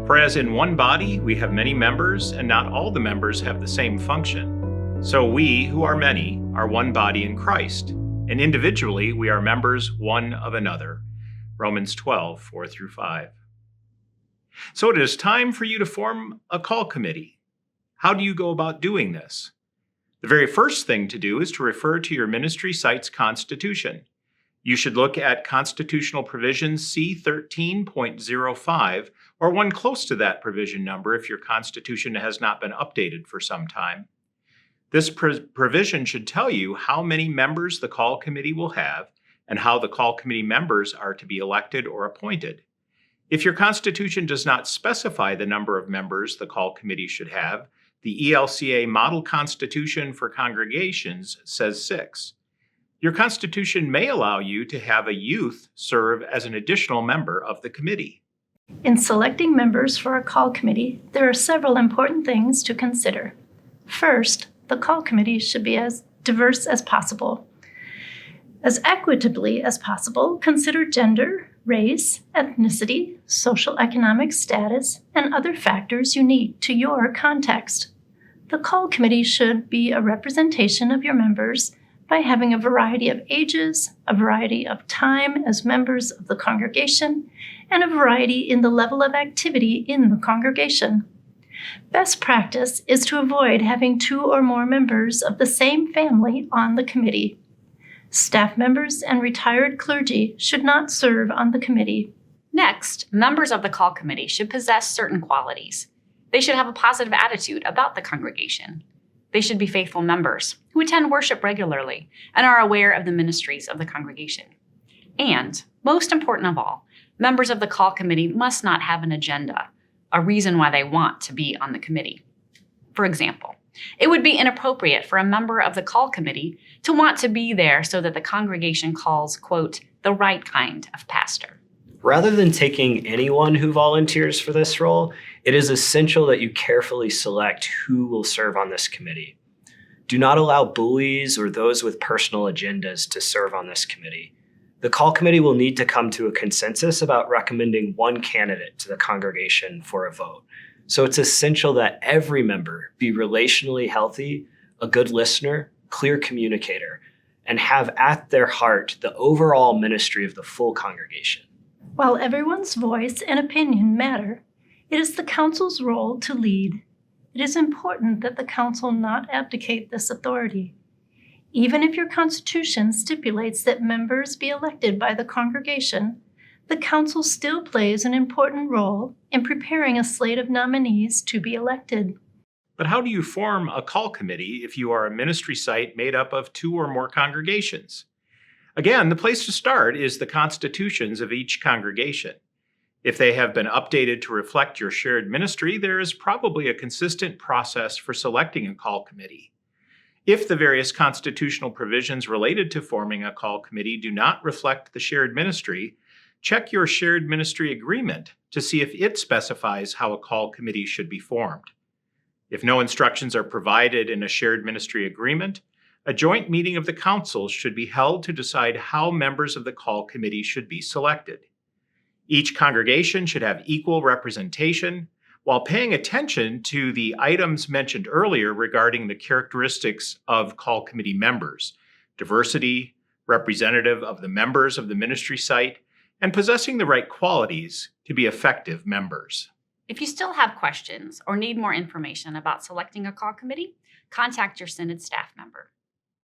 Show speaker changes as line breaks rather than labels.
For as in one body we have many members, and not all the members have the same function, so we, who are many, are one body in Christ, and individually we are members one of another. Romans 12, 4-5. So it is time for you to form a call committee. How do you go about doing this? The very first thing to do is to refer to your ministry site's constitution. You should look at Constitutional Provision C13.05 or one close to that provision number if your constitution has not been updated for some time. This provision should tell you how many members the call committee will have and how the call committee members are to be elected or appointed. If your constitution does not specify the number of members the call committee should have, the ELCA Model Constitution for Congregations says 6. Your constitution may allow you to have a youth serve as an additional member of the committee.
In selecting members for a call committee, there are several important things to consider. First, the call committee should be as diverse as possible. As equitably as possible, consider gender, race, ethnicity, social economic status, and other factors unique to your context. The call committee should be a representation of your members by having a variety of ages, a variety of time as members of the congregation, and a variety in the level of activity in the congregation. Best practice is to avoid having 2 or more members of the same family on the committee. Staff members and retired clergy should not serve on the committee.
Next, members of the call committee should possess certain qualities. They should have a positive attitude about the congregation. They should be faithful members who attend worship regularly and are aware of the ministries of the congregation. And, most important of all, members of the call committee must not have an agenda, a reason why they want to be on the committee. For example, it would be inappropriate for a member of the call committee to want to be there so that the congregation calls, quote, the right kind of pastor.
Rather than taking anyone who volunteers for this role, it is essential that you carefully select who will serve on this committee. Do not allow bullies or those with personal agendas to serve on this committee. The call committee will need to come to a consensus about recommending one candidate to the congregation for a vote. So it's essential that every member be relationally healthy, a good listener, clear communicator, and have at their heart the overall ministry of the full congregation.
While everyone's voice and opinion matter, it is the council's role to lead. It is important that the council not abdicate this authority. Even if your constitution stipulates that members be elected by the congregation, the council still plays an important role in preparing a slate of nominees to be elected.
But how do you form a call committee if you are a ministry site made up of 2 or more congregations? Again, the place to start is the constitutions of each congregation. If they have been updated to reflect your shared ministry, there is probably a consistent process for selecting a call committee. If the various constitutional provisions related to forming a call committee do not reflect the shared ministry, check your shared ministry agreement to see if it specifies how a call committee should be formed. If no instructions are provided in a shared ministry agreement, a joint meeting of the council should be held to decide how members of the call committee should be selected. Each congregation should have equal representation while paying attention to the items mentioned earlier regarding the characteristics of call committee members: diversity, representative of the members of the ministry site, and possessing the right qualities to be effective members.
If you still have questions or need more information about selecting a call committee, contact your Synod staff member.